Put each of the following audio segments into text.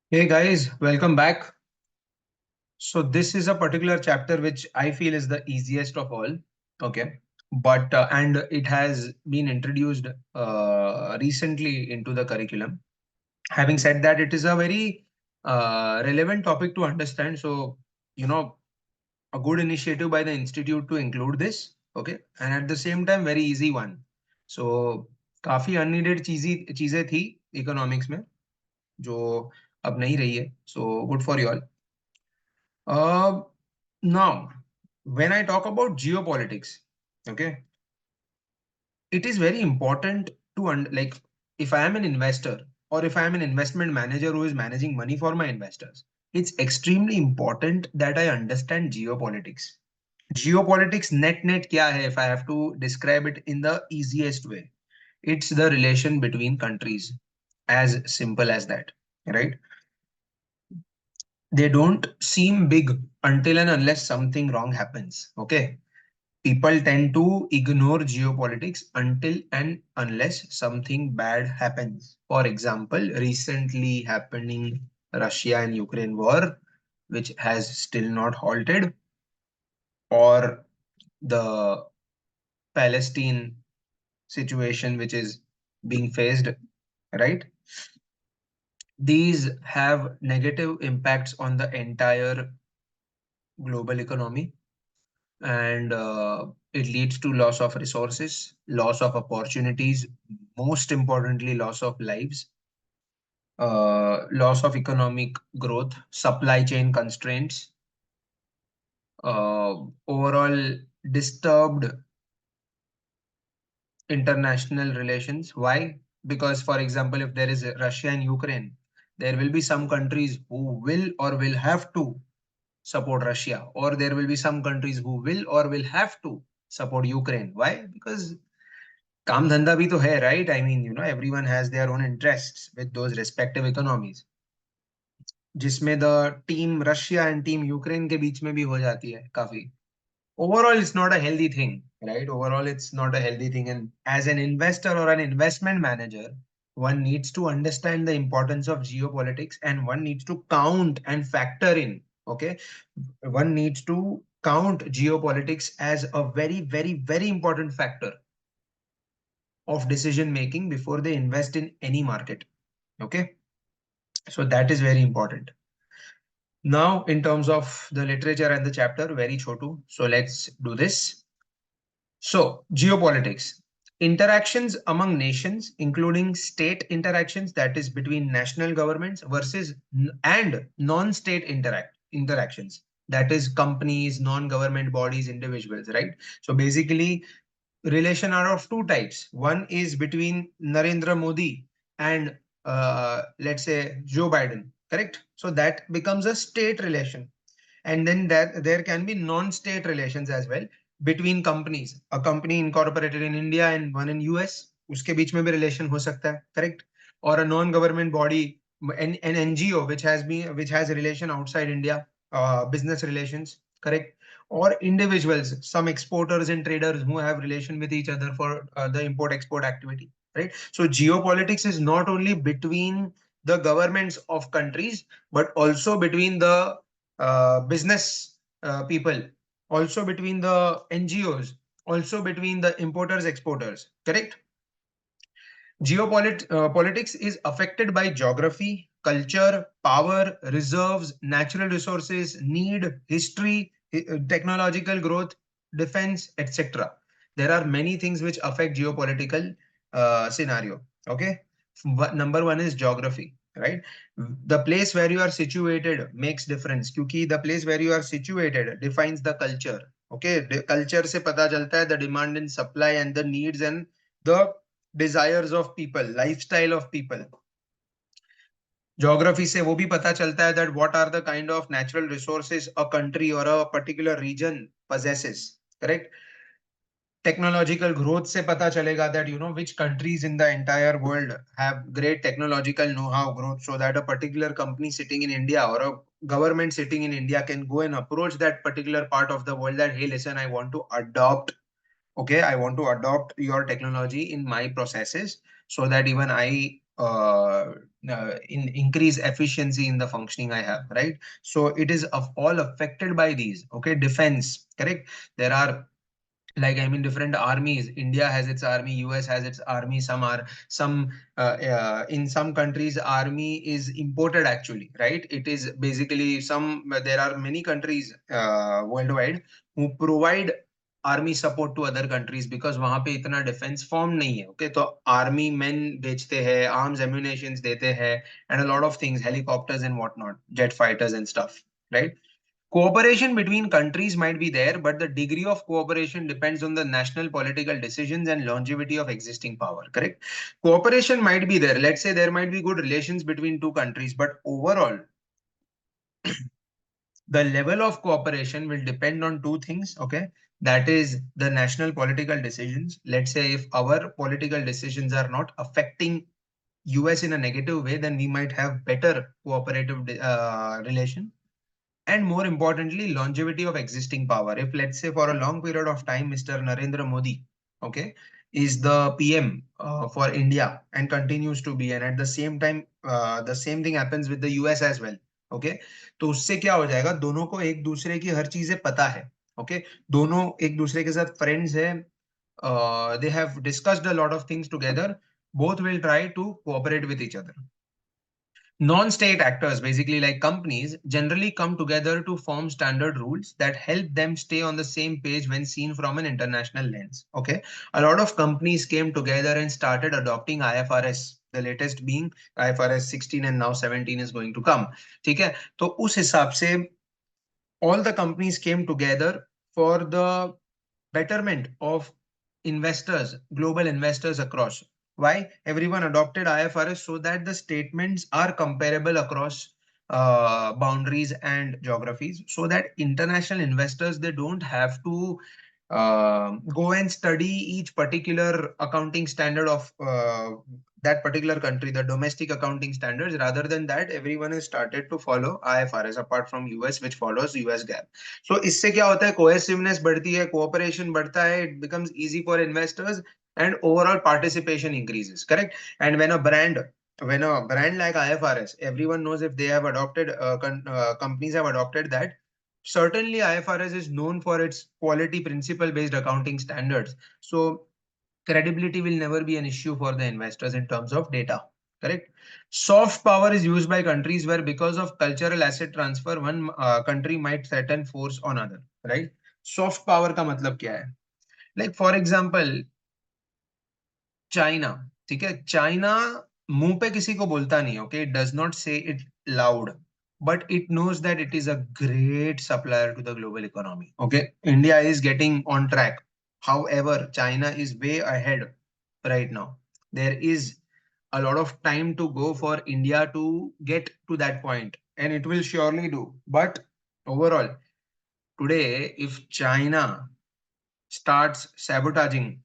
Hey guys, welcome back. So this is a particular chapter which I feel is the easiest of all. Okay, but and it has been introduced recently into the curriculum. Having said that, it is a very relevant topic to understand. So a good initiative by the institute to include this. Okay, and at the same time, very easy one. So काफी unneeded चीजें थी economics में जो अब नहीं रही है. So good for you all. Uh, Now, when I talk about geopolitics, okay, it is very important to like if I am an investor or if I am an investment manager who is managing money for my investors, it's extremely important that I understand geopolitics. Geopolitics net kya hai if I have to describe it in the easiest way. It's the relation between countries, as simple as that, right? They don't seem big until and unless something wrong happens. Okay. People tend to ignore geopolitics until and unless something bad happens. For example, recently happening Russia and Ukraine war, which has still not halted, or the Palestine situation, which is being faced, right? These have negative impacts on the entire global economy, and it leads to loss of resources, loss of opportunities, most importantly, loss of lives, loss of economic growth, supply chain constraints, overall disturbed international relations. Why? Because, for example, if there is Russia and Ukraine, there will be some countries who will or will have to support Russia, or there will be some countries who will or will have to support Ukraine. Why? Because काम धंधा भी तो है, right? I mean, everyone has their own interests with those respective economies, जिसमें the team Russia and team Ukraine के बीच में भी हो जाती है काफी. Overall, it's not a healthy thing, right? Overall, it's not a healthy thing. And as an investor or an investment manager, one needs to understand the importance of geopolitics and one needs to count and factor in. Okay. One needs to count geopolitics as a very, very, very important factor of decision making before they invest in any market. Okay. So that is very important. Now, in terms of the literature and the chapter, very chotu. So let's do this. So, geopolitics. Interactions among nations, including state interactions, that is between national governments versus and non-state interactions, that is companies, non-government bodies, individuals, right? So basically, relation are of two types. One is between Narendra Modi and let's say Joe Biden, correct? So that becomes a state relation. And then that there can be non-state relations as well between companies. A company incorporated in India and one in US, उसके बीच में भी relation हो सकता है, correct? Or a non-government body, an NGO which has a relation outside India, business relations, correct? Or individuals, some exporters and traders who have relation with each other for the import-export activity, right? So geopolitics is not only between the governments of countries, but also between the business people, also between the NGOs, also between the importers, exporters, correct? Geopolitics is affected by geography, culture, power, reserves, natural resources, need, history, technological growth, defense, etc. There are many things which affect geopolitical scenario. Okay, number one is geography, right? The place where you are situated makes difference, क्योंकि the place where you are situated defines the culture. Okay, the culture से पता चलता है the demand and supply and the needs and the desires of people, lifestyle of people. Geography से वो भी पता चलता है that what are the kind of natural resources a country or a particular region possesses, correct? Technological growth से पता चलेगा that which countries in the entire world have great technological know-how growth, so that a particular company sitting in India or a government sitting in India can go and approach that particular part of the world that, hey, listen, I want to adopt, okay, I want to adopt your technology in my processes so that even I increase efficiency in the functioning I have, right? So it is of all affected by these. Okay, defense, correct? There are, like, I mean, different armies. India has its army, US has its army. Some in some countries army is imported actually, right? It is basically there are many countries worldwide who provide army support to other countries because वहां पे इतना defence form नहीं है. Okay, तो army man बेचते हैं, arms ammunitions देते हैं, and a lot of things, helicopters and what not, jet fighters and stuff, right? Cooperation between countries might be there, but the degree of cooperation depends on the national political decisions and longevity of existing power, correct? Cooperation might be there. Let's say there might be good relations between two countries, but overall, the level of cooperation will depend on two things, okay? That is the national political decisions. Let's say if our political decisions are not affecting US in a negative way, then we might have better cooperative relation. And more importantly, longevity of existing power. If let's say for a long period of time, Mr. Narendra Modi, okay, is the PM for India and continues to be, and at the same time, the same thing happens with the US as well. Okay, तो उससे क्या हो जाएगा, दोनों को एक दूसरे की हर चीजें पता है. Okay, दोनों एक दूसरे के साथ फ्रेंड्स है, they have discussed a lot of things together. Both will try to cooperate with each other. Non-state actors, basically like companies, generally come together to form standard rules that help them stay on the same page when seen from an international lens. Okay, a lot of companies came together and started adopting IFRS. The latest being IFRS 16, and now 17 is going to come. ठीक है, तो उस हिसाब से all the companies came together for the betterment of investors, global investors across. Why? Everyone adopted IFRS so that the statements are comparable across boundaries and geographies, so that international investors, they don't have to go and study each particular accounting standard of that particular country, the domestic accounting standards. Rather than that, everyone has started to follow IFRS apart from US, which follows US GAAP. So इससे क्या होता है, cohesiveness बढ़ती है, cooperation बढ़ता है, it becomes easy for investors, and overall participation increases, correct? And when a brand like IFRS, everyone knows, if they have adopted, companies have adopted that, certainly IFRS is known for its quality principle based accounting standards. So credibility will never be an issue for the investors in terms of data, correct? Soft power is used by countries where, because of cultural asset transfer, one country might threaten force on other, right? Soft power का मतलब क्या है? Like for example, China, ठीक है, China मुंह पे किसी को बोलता नहीं, ओके, इट डज नॉट से it loud, but it knows that it is a great supplier to the global economy. Okay, India is getting on track. However, China is way ahead right now. There is a lot of time to go for India to get to that point, and it will surely do. But overall, today, if China starts sabotaging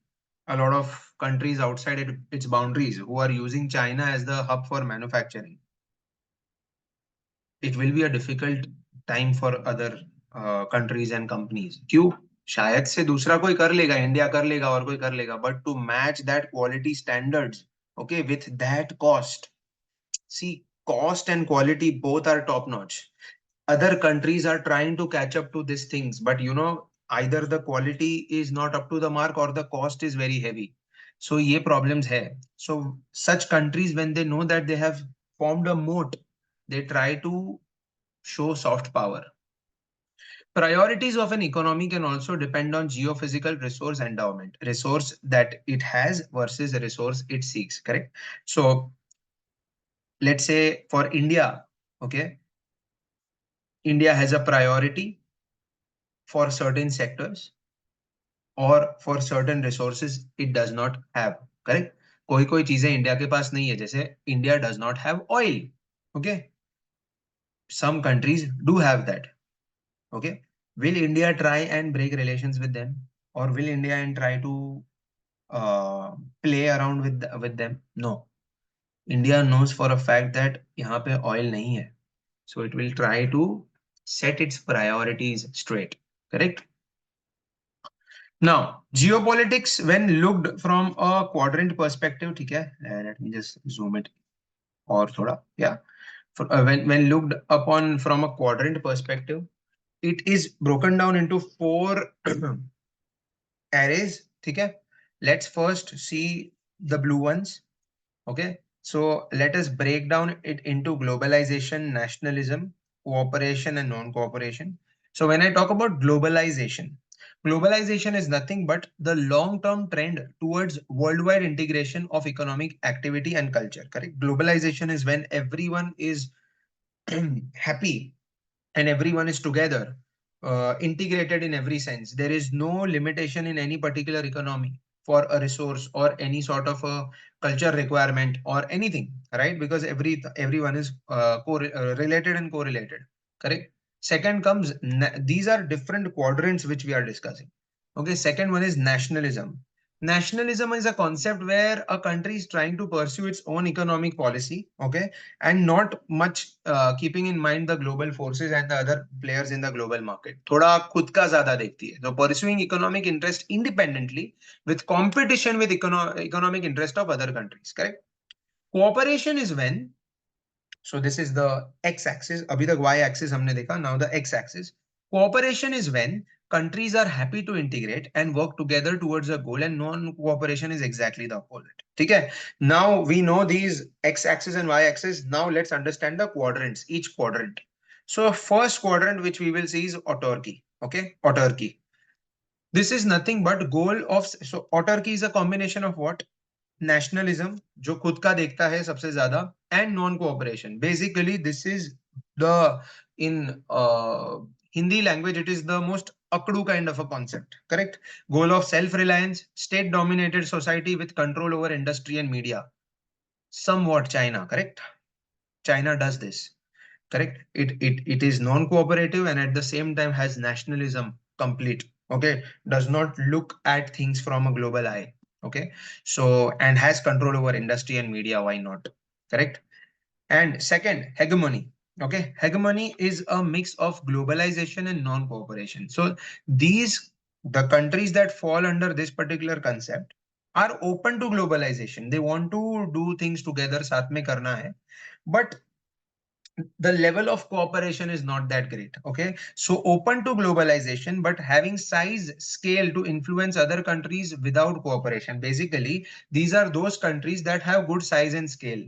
a lot of countries outside its boundaries who are using China as the hub for manufacturing, it will be a difficult time for other countries and companies. क्यों? शायद से दूसरा कोई कर लेगा, India कर लेगा और कोई कर लेगा, but to match that quality standards, okay, with that cost. See, cost and quality both are top notch. Other countries are trying to catch up to these things, but either the quality is not up to the mark or the cost is very heavy. So ye problems hai. So such countries, when they know that they have formed a moat, they try to show soft power. Priorities of an economy can also depend on geophysical resource endowment, resource that it has versus a resource it seeks, correct? So let's say for India, okay, India has a priority for certain sectors or for certain resources it does not have, correct? कोई कोई चीजें India के पास नहीं है, जैसे India does not have oil. Okay, some countries do have that. Okay, will India try and break relations with them, or will India and try to uh, play around with them? No, India knows for a fact that यहाँ पे oil नहीं है, so it will try to set its priorities straight, correct? Now, geopolitics, when looked from a quadrant perspective, ठीक है? Let me just zoom it. or thoda, yeah. When looked upon from a quadrant perspective, it is broken down into four arrays. Okay, let's first see the blue ones. Okay, so let us break down it into globalization, nationalism, cooperation, and non-cooperation. So when I talk about globalization, globalization is nothing but the long-term trend towards worldwide integration of economic activity and culture. Correct? Globalization is when everyone is happy and everyone is together, integrated in every sense. There is no limitation in any particular economy for a resource or any sort of a culture requirement or anything, right? Because everyone is related and correlated. Correct. Second comes, these are different quadrants which we are discussing. Okay. Second one is nationalism. Nationalism is a concept where a country is trying to pursue its own economic policy. Okay, and not much keeping in mind the global forces and the other players in the global market. थोड़ा खुद का ज्यादा देखती है. So pursuing economic interest independently with competition with economic interest of other countries. Correct. Cooperation is when, so this is the x-axis. अभी तक y-axis हमने देखा. Now the x-axis. Cooperation is when countries are happy to integrate and work together towards a goal, and non-cooperation is exactly the opposite. Okay. Now we know these x-axis and y-axis. Now let's understand the quadrants, each quadrant. So first quadrant which we will see is autarky. Okay, autarky. This is nothing but goal of, so autarky is a combination of what? Nationalism, जो खुद का देखता है सबसे ज्यादा, and non cooperation. Basically this is the, in Hindi language it is the most अकड़ू kind of a concept. Correct. Goal of self reliance, state dominated society with control over industry and media. Somewhat China. Correct. China does this. Correct. It is non-cooperative and at the same time has nationalism complete. Okay, does not look at things from a global eye. Okay, so and has control over industry and media. Why not? Correct. And second, hegemony. Okay, hegemony is a mix of globalization and non-cooperation. So these, the countries that fall under this particular concept are open to globalization. They want to do things together, साथ में करना है, but the level of cooperation is not that great. Okay, so open to globalization but having size scale to influence other countries without cooperation. Basically these are those countries that have good size and scale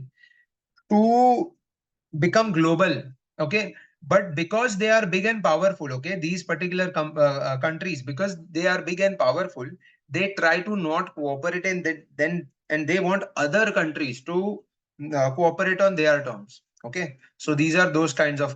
to become global. Okay, but because they are big and powerful, okay, these particular countries, because they are big and powerful, they try to not cooperate, and then and they want other countries to cooperate on their terms. Okay, so these are those kinds of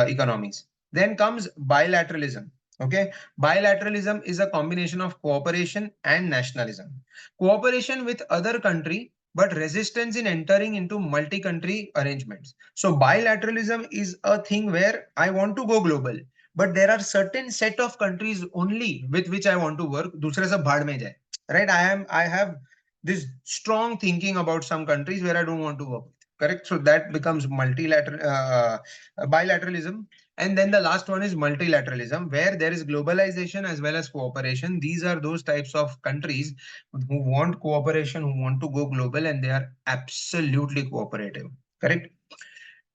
economies. Then comes bilateralism. Okay, bilateralism is a combination of cooperation and nationalism. Cooperation with other country but resistance in entering into multi-country arrangements. So bilateralism is a thing where I want to go global, but there are certain set of countries only with which I want to work. दूसरे सब भाड़ में जाए. Right? I have this strong thinking about some countries where I don't want to work with. Correct. So that becomes bilateralism. And then the last one is multilateralism, where there is globalization as well as cooperation. These are those types of countries who want cooperation, who want to go global, and they are absolutely cooperative. Correct.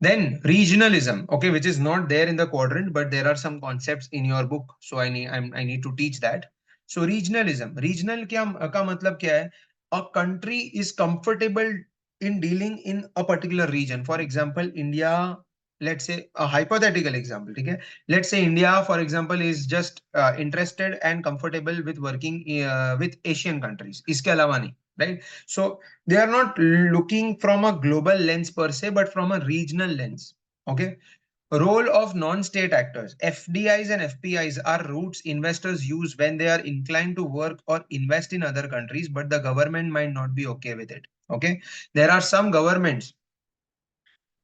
Then regionalism, okay, which is not there in the quadrant, but there are some concepts in your book, so I need to teach that. So regionalism, regional क्या का मतलब क्या है? A country is comfortable in dealing in a particular region. For example, India, let's say a hypothetical example. Okay, let's say India, for example, is just interested and comfortable with working with Asian countries. इसके अलावा नहीं, right? So they are not looking from a global lens per se, but from a regional lens. Okay. Role of non-state actors. FDIs and FPIs are routes investors use when they are inclined to work or invest in other countries, but the government might not be okay with it. Okay. There are some governments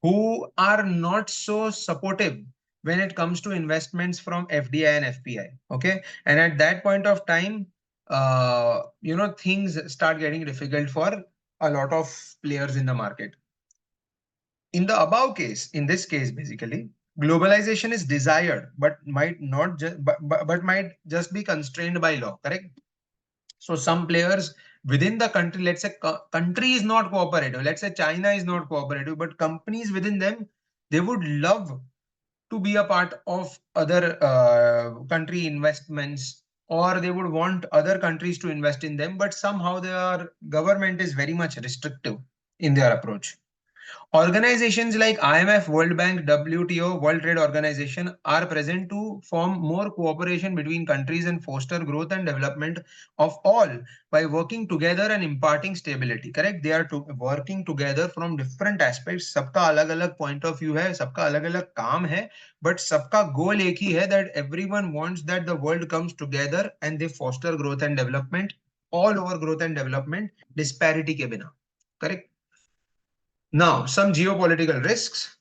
who are not so supportive when it comes to investments from FDI and FPI. Okay. And at that point of time, things start getting difficult for a lot of players in the market. In the above case, in this case, basically, globalization is desired, but might not just, but might just be constrained by law. Correct. So some players within the country, let's say country is not cooperative, let's say China is not cooperative, but companies within them, they would love to be a part of other country investments, or they would want other countries to invest in them, but somehow their government is very much restrictive in their approach. Organizations like IMF, World Bank, WTO, World Trade Organization are present to form more cooperation between countries and foster growth and development of all by working together and imparting stability. Correct? They are working together from different aspects. सबका अलग-अलग point of view है, सबका अलग-अलग काम है, but सबका goal एक ही है, that everyone wants that the world comes together and they foster growth and development, all over growth and development, disparity के बिना. Correct? Now, some geopolitical risks.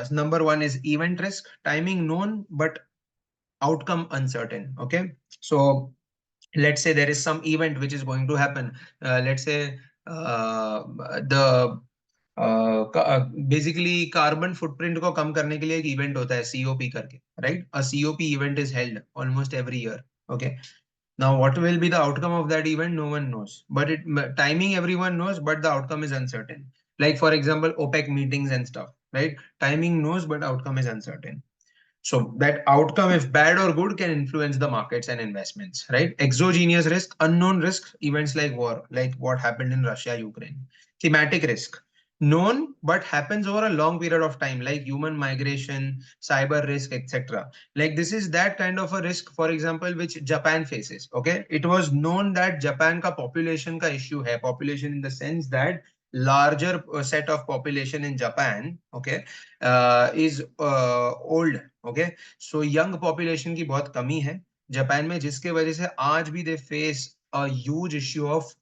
Number one is event risk, timing known, but outcome uncertain. Okay. So let's say there is some event which is going to happen. Let's say the basically carbon footprint को कम करने के लिए एक event होता है COP करके, right? A COP event is held almost every year. Okay. Now, what will be the outcome of that event? No one knows. But timing everyone knows, but the outcome is uncertain. Like for example, OPEC meetings and stuff, right? Timing knows, but outcome is uncertain. So that outcome, if bad or good, can influence the markets and investments, right? Exogenous risk, unknown risks, events like war, like what happened in Russia, Ukraine. Thematic risk, known but happens over a long period of time, like human migration, cyber risk, etc. Like this is that kind of a risk, for example, which Japan faces. Okay, it was known that Japan ka population ka issue hai, population in the sense that larger set of population in Japan, okay, is old. Okay, so young population की बहुत कमी है Japan में, जिसके वजह से आज भी they face a huge issue of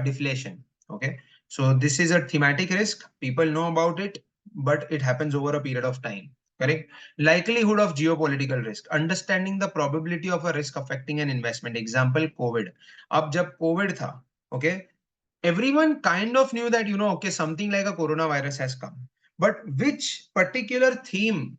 deflation. Okay, so this is a thematic risk. People know about it, but it happens over a period of time. Correct? Likelihood of geopolitical risk. Understanding the probability of a risk affecting an investment. Example, COVID. अब जब COVID था, okay, everyone kind of knew that, okay, something like a coronavirus has come. But which particular theme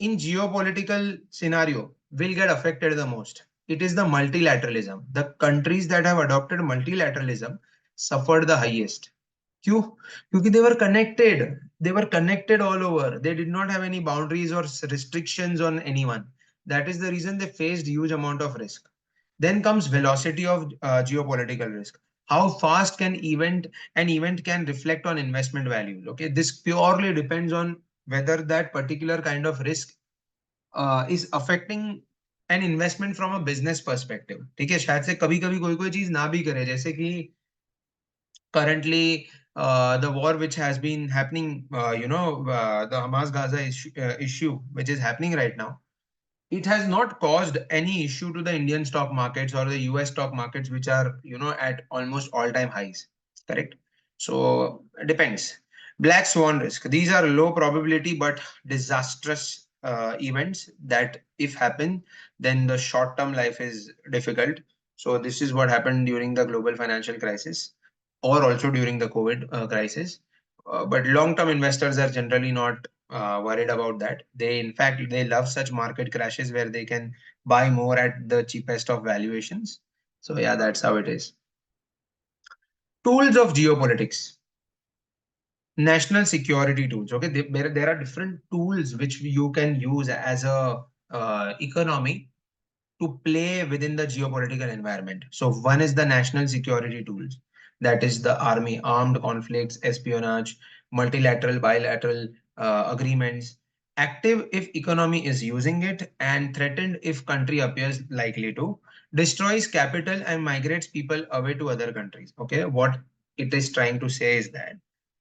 in geopolitical scenario will get affected the most? It is the multilateralism. The countries that have adopted multilateralism suffered the highest. क्यों? क्योंकि they were connected all over, they did not have any boundaries or restrictions on anyone. That is the reason they faced huge amount of risk. Then comes velocity of geopolitical risk. How fast an event can reflect on investment value. Okay, this purely depends on whether that particular kind of risk is affecting an investment from a business perspective. ठीक है, शायद से कभी कभी कोई कोई चीज ना भी करे, जैसे कि currently the war which has been happening, the Hamas Gaza issue which is happening right now, it has not caused any issue to the Indian stock markets or the US stock markets, which are, at almost all-time highs. Correct? So it depends. Black swan risk. These are low probability but disastrous events that if happen, then the short-term life is difficult. So this is what happened during the global financial crisis or also during the COVID crisis. But long-term investors are generally not worried about that. They, in fact, they love such market crashes where they can buy more at the cheapest of valuations. So yeah, that's how it is. Tools of geopolitics. National security tools. Okay, there are different tools which you can use as a economy to play within the geopolitical environment. So one is the national security tools. That is the army, armed conflicts, espionage, multilateral, bilateral agreements. Active if economy is using it, and threatened if country appears likely to. Destroys capital and migrates people away to other countries. Okay, what it is trying to say is that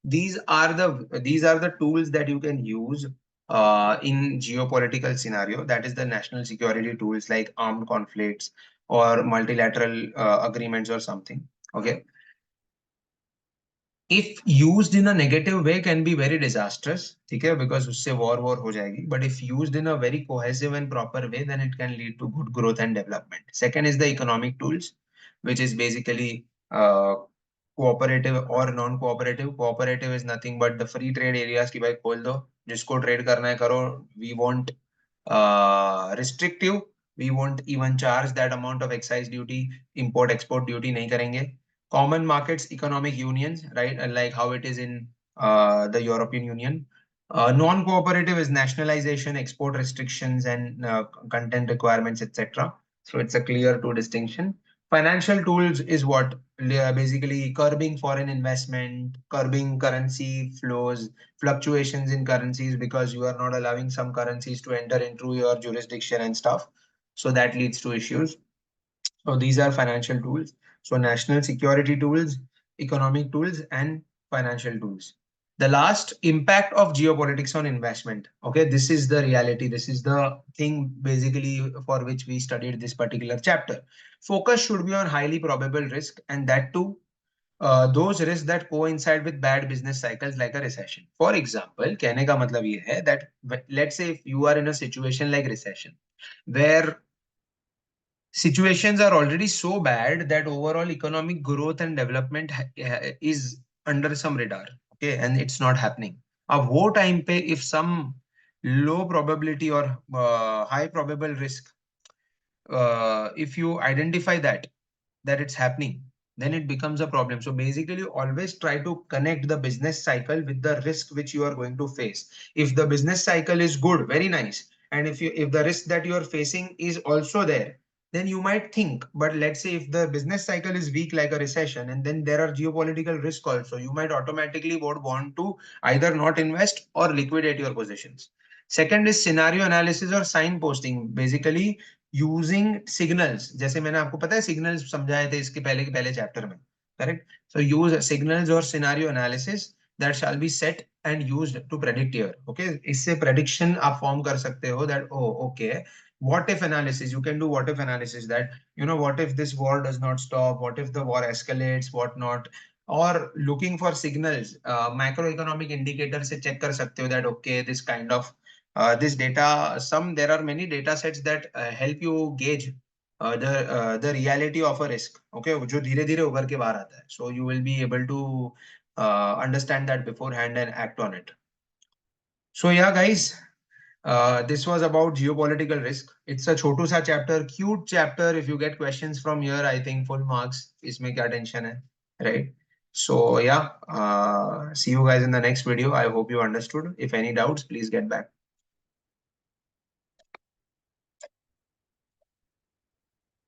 these are the tools that you can use in geopolitical scenario. That is the national security tools like armed conflicts or multilateral agreements or something. Okay, if used in a negative way can be very disastrous, okay, because usse war ho jayegi. But if used in a very cohesive and proper way, then it can lead to good growth and development. Second is the economic tools, which is basically cooperative or non-cooperative. Cooperative is nothing but the free trade areas ki bhai khol do, jisko trade karna hai karo. We won't restrict you. We won't even charge that amount of excise duty, import export duty nahi karenge. common markets, economic unions, right? Like how it is in the European Union. Non-cooperative is nationalization, export restrictions, and content requirements, etc. So it's a clear two distinction. Financial tools is what basically curbing foreign investment, curbing currency flows, fluctuations in currencies because you are not allowing some currencies to enter into your jurisdiction and stuff. So that leads to issues. So these are financial tools. So national security tools, economic tools, and financial tools. The last, impact of geopolitics on investment. Okay, this is the reality. This is the thing basically for which we studied this particular chapter. Focus should be on highly probable risk, and that too those risks that coincide with bad business cycles like a recession. For example, कहने का मतलब ये है that let's say if you are in a situation like recession, where situations are already so bad that overall economic growth and development is under some radar, okay, and it's not happening. अब वो time पे if some low probability or high probable risk, if you identify that it's happening, then it becomes a problem. So basically, always try to connect the business cycle with the risk which you are going to face. If the business cycle is good, very nice. And if the risk that you are facing is also there, then you might think, but let's say if the business cycle is weak like a recession, and then there are geopolitical risk also, you might automatically would want to either not invest or liquidate your positions. Second is scenario analysis or signposting. Basically, using signals, जैसे मैंने आपको पता है signals समझाए थे इसके पहले के पहले चैप्टर में, करेक्ट? सो यूज सिग्नल्स और scenario analysis that shall be set and used to predict year, okay? इससे प्रेडिक्शन आप फॉर्म कर सकते हो that oh okay, what if analysis, you can do what if analysis, that what if this war does not stop, what if the war escalates, what not, or looking for signals, macroeconomic indicator से check कर सकते हो that okay, this kind of this data, there are many data sets that help you gauge the reality of a risk, okay, जो धीरे धीरे उभर के बाहर आता है. So you will be able to understand that beforehand and act on it. So yeah, guys, this was about geopolitical risk. It's a छोटू सा chapter, cute chapter. If you get questions from here, I think full marks. इसमें क्या tension है, right? So yeah, see you guys in the next video. I hope you understood. If any doubts, please get back.